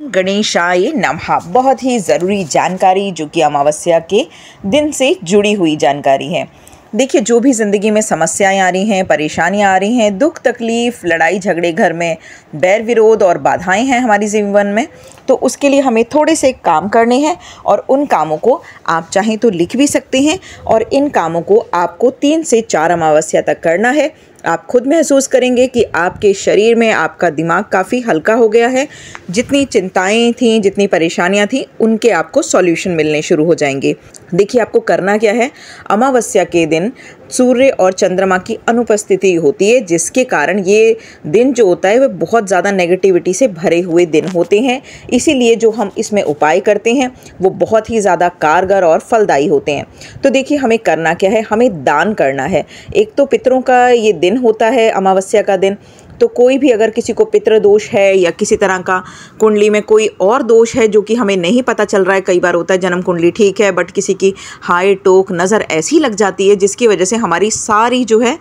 गणेशाय नमः। बहुत ही ज़रूरी जानकारी जो कि अमावस्या के दिन से जुड़ी हुई जानकारी है। देखिए, जो भी ज़िंदगी में समस्याएं आ रही हैं, परेशानियां आ रही हैं, दुख तकलीफ़, लड़ाई झगड़े घर में, बैर विरोध और बाधाएं हैं हमारी जीवन में, तो उसके लिए हमें थोड़े से काम करने हैं और उन कामों को आप चाहें तो लिख भी सकते हैं और इन कामों को आपको 3 से 4 अमावस्या तक करना है। आप खुद महसूस करेंगे कि आपके शरीर में आपका दिमाग काफ़ी हल्का हो गया है। जितनी चिंताएं थीं, जितनी परेशानियां थीं, उनके आपको सॉल्यूशन मिलने शुरू हो जाएंगे। देखिए, आपको करना क्या है, अमावस्या के दिन सूर्य और चंद्रमा की अनुपस्थिति होती है, जिसके कारण ये दिन जो होता है वह बहुत ज़्यादा नेगेटिविटी से भरे हुए दिन होते हैं। इसीलिए जो हम इसमें उपाय करते हैं वो बहुत ही ज़्यादा कारगर और फलदायी होते हैं। तो देखिए, हमें करना क्या है, हमें दान करना है। एक तो पितरों का ये दिन होता है अमावस्या का दिन, तो कोई भी अगर किसी को पितृ दोष है या किसी तरह का कुंडली में कोई और दोष है जो कि हमें नहीं पता चल रहा है, कई बार होता है जन्म कुंडली ठीक है बट किसी की हाय टोक नज़र ऐसी लग जाती है जिसकी वजह से हमारी सारी जो है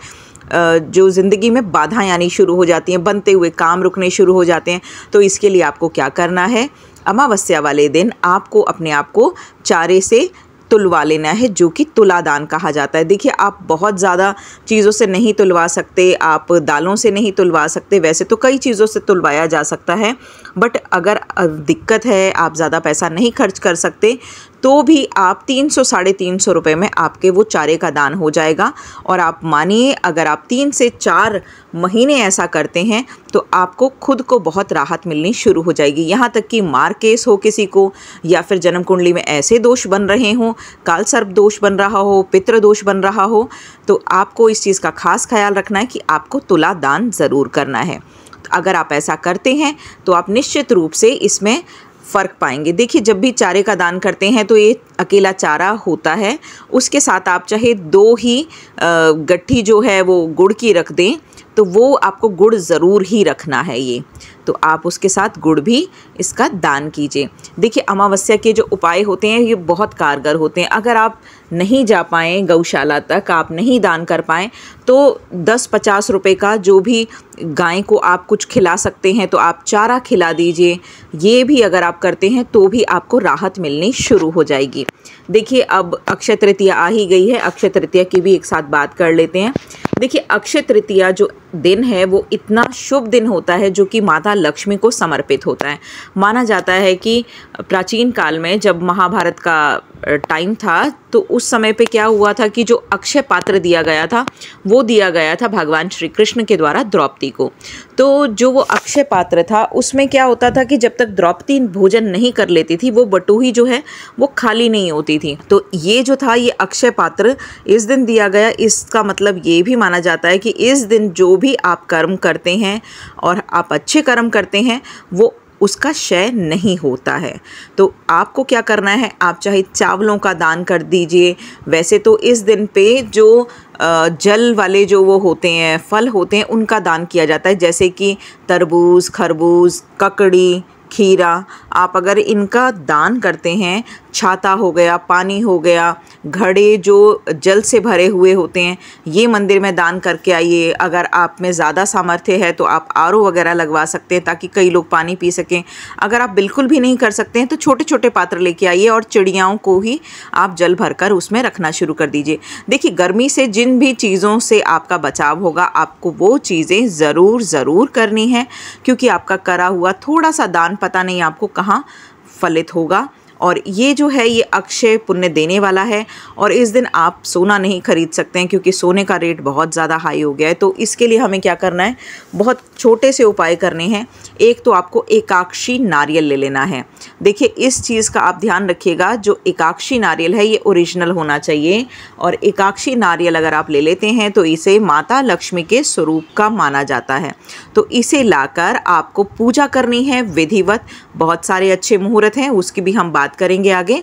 जो ज़िंदगी में बाधाएं आनी शुरू हो जाती हैं, बनते हुए काम रुकने शुरू हो जाते हैं। तो इसके लिए आपको क्या करना है, अमावस्या वाले दिन आपको अपने आप को चारे से तुलवा लेना है, जो कि तुला दान कहा जाता है। देखिए, आप बहुत ज़्यादा चीज़ों से नहीं तुलवा सकते, आप दालों से नहीं तुलवा सकते, वैसे तो कई चीज़ों से तुलवाया जा सकता है, बट अगर दिक्कत है, आप ज़्यादा पैसा नहीं खर्च कर सकते, तो भी आप 300 साढ़े 300 रुपये में आपके वो चारे का दान हो जाएगा। और आप मानिए, अगर आप 3 से 4 महीने ऐसा करते हैं तो आपको खुद को बहुत राहत मिलनी शुरू हो जाएगी। यहाँ तक कि मार केस हो किसी को, या फिर जन्म कुंडली में ऐसे दोष बन रहे हों, काल सर्प दोष बन रहा हो, पितृ दोष बन रहा हो, तो आपको इस चीज़ का खास ख्याल रखना है कि आपको तुला दान ज़रूर करना है। तो अगर आप ऐसा करते हैं तो आप निश्चित रूप से इसमें फ़र्क पाएंगे। देखिए, जब भी चारे का दान करते हैं तो ये अकेला चारा होता है, उसके साथ आप चाहे 2 ही गट्ठी जो है वो गुड़ की रख दें, तो वो आपको गुड़ ज़रूर ही रखना है ये, तो आप उसके साथ गुड़ भी इसका दान कीजिए। देखिए, अमावस्या के जो उपाय होते हैं ये बहुत कारगर होते हैं। अगर आप नहीं जा पाएँ गौशाला तक, आप नहीं दान कर पाएँ, तो 10-50 रुपए का जो भी गाय को आप कुछ खिला सकते हैं तो आप चारा खिला दीजिए। ये भी अगर आप करते हैं तो भी आपको राहत मिलनी शुरू हो जाएगी। देखिए, अब अक्षय तृतीया आ ही गई है, अक्षय तृतीया की भी एक साथ बात कर लेते हैं। देखिए, अक्षय तृतीया जो दिन है वो इतना शुभ दिन होता है जो कि माता लक्ष्मी को समर्पित होता है। माना जाता है कि प्राचीन काल में जब महाभारत का टाइम था तो उस समय पे क्या हुआ था कि जो अक्षय पात्र दिया गया था वो दिया गया था भगवान श्री कृष्ण के द्वारा द्रौपदी को। तो जो वो अक्षय पात्र था उसमें क्या होता था कि जब तक द्रौपदी भोजन नहीं कर लेती थी वो बटुही जो है वो खाली नहीं होती थी। तो ये जो था ये अक्षय पात्र इस दिन दिया गया। इसका मतलब ये भी माना जाता है कि इस दिन जो भी आप कर्म करते हैं और आप अच्छे कर्म करते हैं वो उसका क्षय नहीं होता है। तो आपको क्या करना है, आप चाहे चावलों का दान कर दीजिए। वैसे तो इस दिन पे जो जल वाले जो वो होते हैं, फल होते हैं, उनका दान किया जाता है, जैसे कि तरबूज, खरबूज, ककड़ी, खीरा। आप अगर इनका दान करते हैं, छाता हो गया, पानी हो गया, घड़े जो जल से भरे हुए होते हैं, ये मंदिर में दान करके आइए। अगर आप में ज़्यादा सामर्थ्य है तो आप आरओ वगैरह लगवा सकते हैं ताकि कई लोग पानी पी सकें। अगर आप बिल्कुल भी नहीं कर सकते हैं तो छोटे छोटे पात्र लेके आइए और चिड़ियाओं को ही आप जल भरकर उसमें रखना शुरू कर दीजिए। देखिए, गर्मी से जिन भी चीज़ों से आपका बचाव होगा आपको वो चीज़ें ज़रूर करनी है, क्योंकि आपका करा हुआ थोड़ा सा दान पता नहीं आपको कहाँ फलित होगा। और ये जो है ये अक्षय पुण्य देने वाला है। और इस दिन आप सोना नहीं खरीद सकते हैं क्योंकि सोने का रेट बहुत ज़्यादा हाई हो गया है। तो इसके लिए हमें क्या करना है, बहुत छोटे से उपाय करने हैं। एक तो आपको एकाक्षी नारियल ले लेना है। देखिए, इस चीज़ का आप ध्यान रखिएगा, जो एकाक्षी नारियल है ये ओरिजिनल होना चाहिए। और एकाक्षी नारियल अगर आप ले लेते हैं तो इसे माता लक्ष्मी के स्वरूप का माना जाता है। तो इसे लाकर आपको पूजा करनी है विधिवत। बहुत सारे अच्छे मुहूर्त हैं, उसकी भी हम बात करेंगे आगे।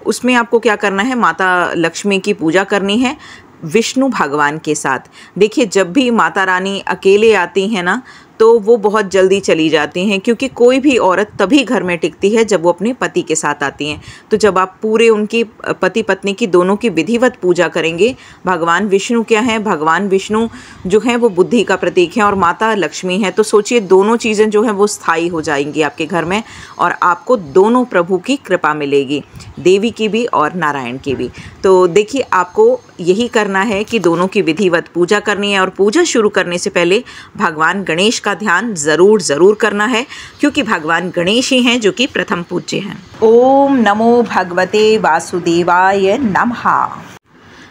उसमें आपको क्या करना है, माता लक्ष्मी की पूजा करनी है विष्णु भगवान के साथ। देखिए, जब भी माता रानी अकेले आती हैं ना तो वो बहुत जल्दी चली जाती हैं, क्योंकि कोई भी औरत तभी घर में टिकती है जब वो अपने पति के साथ आती हैं। तो जब आप पूरे उनकी पति पत्नी की दोनों की विधिवत पूजा करेंगे, भगवान विष्णु क्या हैं, भगवान विष्णु जो हैं वो बुद्धि का प्रतीक हैं और माता लक्ष्मी है, तो सोचिए दोनों चीज़ें जो हैं वो स्थायी हो जाएंगी आपके घर में और आपको दोनों प्रभु की कृपा मिलेगी, देवी की भी और नारायण की भी। तो देखिए आपको यही करना है कि दोनों की विधिवत पूजा करनी है और पूजा शुरू करने से पहले भगवान गणेश का ध्यान ज़रूर करना है, क्योंकि भगवान गणेश ही हैं जो कि प्रथम पूज्य हैं। ओम नमो भगवते वासुदेवाय नमः।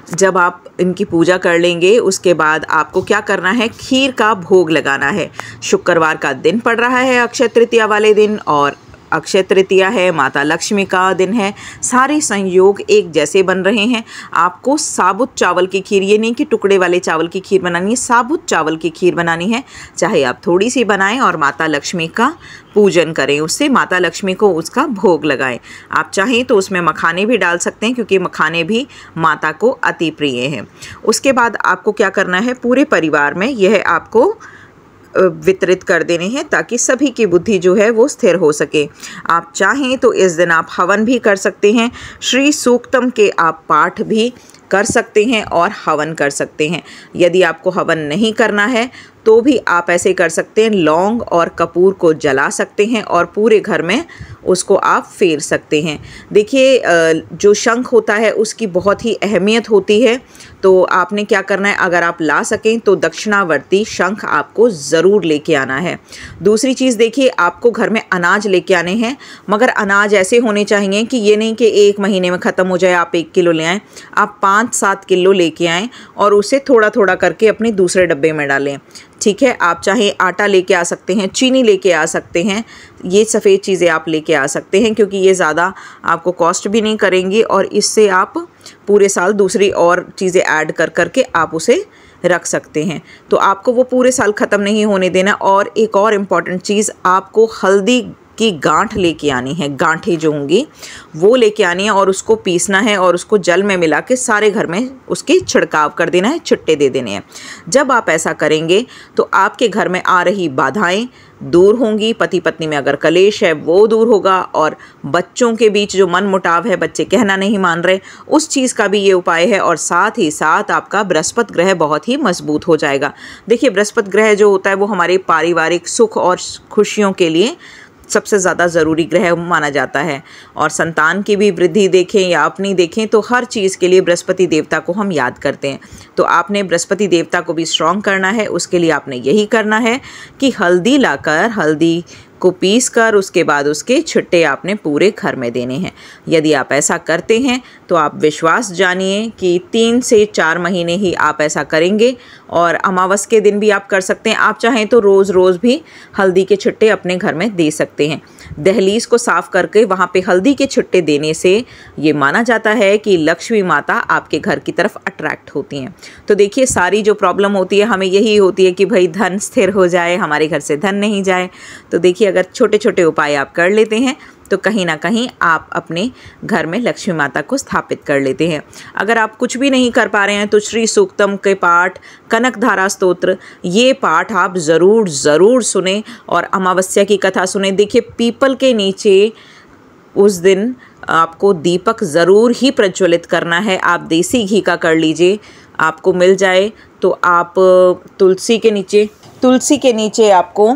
जब आप इनकी पूजा कर लेंगे उसके बाद आपको क्या करना है, खीर का भोग लगाना है। शुक्रवार का दिन पड़ रहा है अक्षय तृतीया वाले दिन, और अक्षय तृतीया है, माता लक्ष्मी का दिन है, सारे संयोग एक जैसे बन रहे हैं। आपको साबुत चावल की खीर, ये नहीं कि टुकड़े वाले चावल की खीर बनानी है, साबुत चावल की खीर बनानी है। चाहे आप थोड़ी सी बनाएं और माता लक्ष्मी का पूजन करें, उससे माता लक्ष्मी को उसका भोग लगाएं। आप चाहें तो उसमें मखाने भी डाल सकते हैं, क्योंकि मखाने भी माता को अति प्रिय हैं। उसके बाद आपको क्या करना है, पूरे परिवार में यह आपको वितरित कर देने हैं ताकि सभी की बुद्धि जो है वो स्थिर हो सके। आप चाहें तो इस दिन आप हवन भी कर सकते हैं, श्री सूक्तम के आप पाठ भी कर सकते हैं और हवन कर सकते हैं। यदि आपको हवन नहीं करना है तो भी आप ऐसे कर सकते हैं, लौंग और कपूर को जला सकते हैं और पूरे घर में उसको आप फेर सकते हैं। देखिए जो शंख होता है उसकी बहुत ही अहमियत होती है, तो आपने क्या करना है, अगर आप ला सकें तो दक्षिणावर्ती शंख आपको ज़रूर लेके आना है। दूसरी चीज़ देखिए, आपको घर में अनाज लेके आने हैं, मगर अनाज ऐसे होने चाहिए कि ये नहीं कि 1 महीने में ख़त्म हो जाए, आप 1 किलो ले आएँ, आप 5-7 किलो लेके आएँ और उसे थोड़ा थोड़ा करके अपने दूसरे डब्बे में डालें। ठीक है, आप चाहे आटा लेके आ सकते हैं, चीनी लेके आ सकते हैं, ये सफ़ेद चीज़ें आप लेके आ सकते हैं, क्योंकि ये ज़्यादा आपको कॉस्ट भी नहीं करेंगी और इससे आप पूरे साल दूसरी और चीज़ें ऐड कर करके आप उसे रख सकते हैं। तो आपको वो पूरे साल ख़त्म नहीं होने देना। और एक और इम्पॉर्टेंट चीज़, आपको हल्दी की गांठ लेके आनी है, गांठें जो होंगी वो लेके आनी है और उसको पीसना है और उसको जल में मिला के सारे घर में उसके छिड़काव कर देना है, छिट्टे दे देने हैं। जब आप ऐसा करेंगे तो आपके घर में आ रही बाधाएं दूर होंगी, पति पत्नी में अगर कलेश है वो दूर होगा, और बच्चों के बीच जो मन मुटाव है, बच्चे कहना नहीं मान रहे, उस चीज़ का भी ये उपाय है। और साथ ही साथ आपका बृहस्पति ग्रह बहुत ही मजबूत हो जाएगा। देखिए बृहस्पति ग्रह जो होता है वो हमारे पारिवारिक सुख और खुशियों के लिए सबसे ज़्यादा ज़रूरी ग्रह माना जाता है। और संतान की भी वृद्धि देखें या अपनी देखें तो हर चीज़ के लिए बृहस्पति देवता को हम याद करते हैं। तो आपने बृहस्पति देवता को भी स्ट्रॉन्ग करना है। उसके लिए आपने यही करना है कि हल्दी लाकर, हल्दी को पीस कर उसके बाद उसके छिट्टे आपने पूरे घर में देने हैं। यदि आप ऐसा करते हैं तो आप विश्वास जानिए कि 3 से 4 महीने ही आप ऐसा करेंगे। और अमावस के दिन भी आप कर सकते हैं। आप चाहें तो रोज़ रोज़ भी हल्दी के छिट्टे अपने घर में दे सकते हैं। दहलीज को साफ़ करके वहाँ पे हल्दी के छिट्टे देने से ये माना जाता है कि लक्ष्मी माता आपके घर की तरफ अट्रैक्ट होती हैं। तो देखिए सारी जो प्रॉब्लम होती है हमें यही होती है कि भाई धन स्थिर हो जाए, हमारे घर से धन नहीं जाए। तो देखिए अगर छोटे छोटे उपाय आप कर लेते हैं तो कहीं ना कहीं आप अपने घर में लक्ष्मी माता को स्थापित कर लेते हैं। अगर आप कुछ भी नहीं कर पा रहे हैं तो श्री सूक्तम के पाठ, कनक धारा स्तोत्र, ये पाठ आप ज़रूर सुने और अमावस्या की कथा सुने। देखिए पीपल के नीचे उस दिन आपको दीपक ज़रूर ही प्रज्वलित करना है। आप देसी घी का कर लीजिए, आपको मिल जाए तो आप तुलसी के नीचे आपको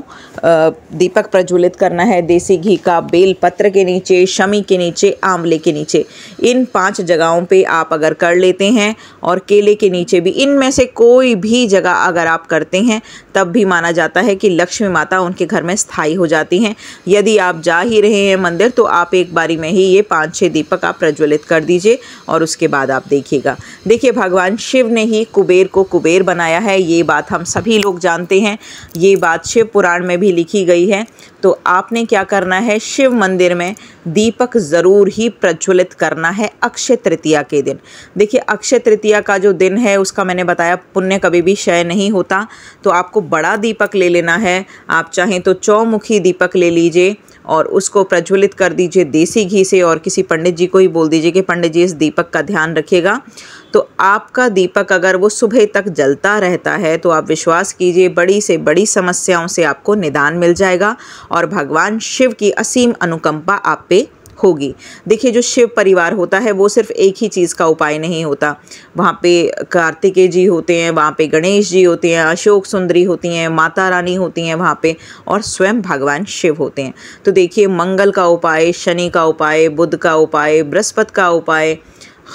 दीपक प्रज्वलित करना है, देसी घी का, बेल पत्र के नीचे, शमी के नीचे, आंवले के नीचे। इन 5 जगहों पे आप अगर कर लेते हैं और केले के नीचे भी, इनमें से कोई भी जगह अगर आप करते हैं तब भी माना जाता है कि लक्ष्मी माता उनके घर में स्थायी हो जाती हैं। यदि आप जा ही रहे हैं मंदिर तो आप एक बारी में ही ये 5-6 दीपक आप प्रज्वलित कर दीजिए और उसके बाद आप देखिएगा। देखिए भगवान शिव ने ही कुबेर को कुबेर बनाया है, ये बात हम सभी लोग जानते हैं। ये बात शिव पुराण में भी लिखी गई है। तो आपने क्या करना है, शिव मंदिर में दीपक ज़रूर ही प्रज्वलित करना है अक्षय तृतीया के दिन। देखिए अक्षय तृतीया का जो दिन है उसका मैंने बताया पुण्य कभी भी क्षय नहीं होता। तो आपको बड़ा दीपक ले लेना है। आप चाहें तो चौमुखी दीपक ले लीजिए और उसको प्रज्वलित कर दीजिए देसी घी से और किसी पंडित जी को ही बोल दीजिए कि पंडित जी इस दीपक का ध्यान रखिएगा। तो आपका दीपक अगर वो सुबह तक जलता रहता है तो आप विश्वास कीजिए बड़ी से बड़ी समस्याओं से आपको निदान मिल जाएगा और भगवान शिव की असीम अनुकंपा आप पे होगी। देखिए जो शिव परिवार होता है वो सिर्फ एक ही चीज़ का उपाय नहीं होता, वहाँ पे कार्तिकेय जी होते हैं, वहाँ पे गणेश जी होते हैं, अशोक सुंदरी होती हैं, माता रानी होती हैं वहाँ पे, और स्वयं भगवान शिव होते हैं। तो देखिए मंगल का उपाय, शनि का उपाय, बुध का उपाय, बृहस्पति का उपाय,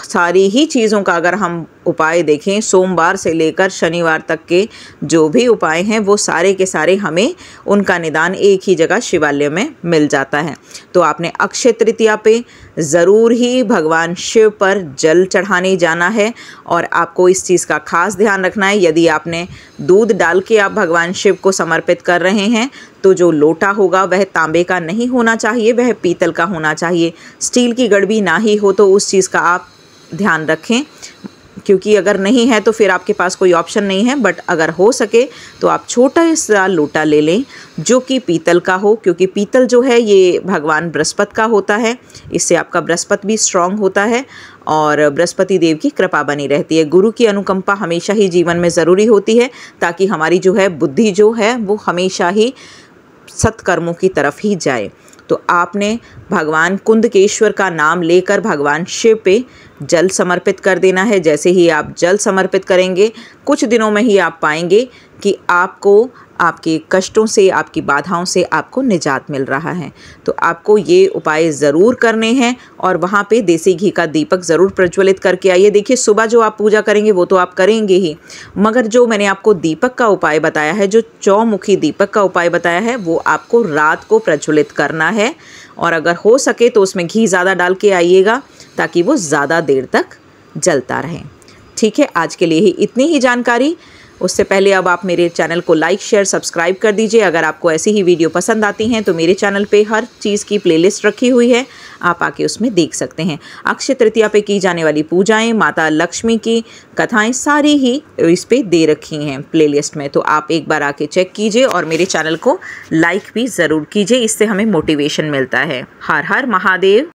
सारी ही चीज़ों का अगर हम उपाय देखें, सोमवार से लेकर शनिवार तक के जो भी उपाय हैं वो सारे के सारे हमें उनका निदान एक ही जगह शिवालय में मिल जाता है। तो आपने अक्षय तृतीया पे ज़रूर ही भगवान शिव पर जल चढ़ाने जाना है और आपको इस चीज़ का खास ध्यान रखना है। यदि आपने दूध डाल के आप भगवान शिव को समर्पित कर रहे हैं तो जो लोटा होगा वह तांबे का नहीं होना चाहिए, वह पीतल का होना चाहिए। स्टील की गड़बी ना ही हो तो उस चीज़ का आप ध्यान रखें, क्योंकि अगर नहीं है तो फिर आपके पास कोई ऑप्शन नहीं है। बट अगर हो सके तो आप छोटा सा लोटा ले लें जो कि पीतल का हो, क्योंकि पीतल जो है ये भगवान बृहस्पति का होता है, इससे आपका बृहस्पति भी स्ट्रांग होता है और बृहस्पति देव की कृपा बनी रहती है। गुरु की अनुकंपा हमेशा ही जीवन में ज़रूरी होती है ताकि हमारी जो है बुद्धि जो है वो हमेशा ही सत्कर्मों की तरफ ही जाए। तो आपने भगवान कुंदकेश्वर का नाम लेकर भगवान शिव पे जल समर्पित कर देना है। जैसे ही आप जल समर्पित करेंगे कुछ दिनों में ही आप पाएंगे कि आपको आपके कष्टों से, आपकी बाधाओं से आपको निजात मिल रहा है। तो आपको ये उपाय ज़रूर करने हैं और वहाँ पे देसी घी का दीपक ज़रूर प्रज्वलित करके आइए। देखिए सुबह जो आप पूजा करेंगे वो तो आप करेंगे ही, मगर जो मैंने आपको दीपक का उपाय बताया है, जो चौमुखी दीपक का उपाय बताया है, वो आपको रात को प्रज्वलित करना है और अगर हो सके तो उसमें घी ज़्यादा डाल के आइएगा ताकि वो ज़्यादा देर तक जलता रहे। ठीक है, आज के लिए ही इतनी ही जानकारी। उससे पहले अब आप मेरे चैनल को लाइक, शेयर, सब्सक्राइब कर दीजिए। अगर आपको ऐसी ही वीडियो पसंद आती हैं तो मेरे चैनल पे हर चीज़ की प्लेलिस्ट रखी हुई है, आप आके उसमें देख सकते हैं। अक्षय तृतीया पे की जाने वाली पूजाएं, माता लक्ष्मी की कथाएं सारी ही इस पे दे रखी हैं प्लेलिस्ट में। तो आप एक बार आके चेक कीजिए और मेरे चैनल को लाइक भी ज़रूर कीजिए, इससे हमें मोटिवेशन मिलता है। हर हर महादेव।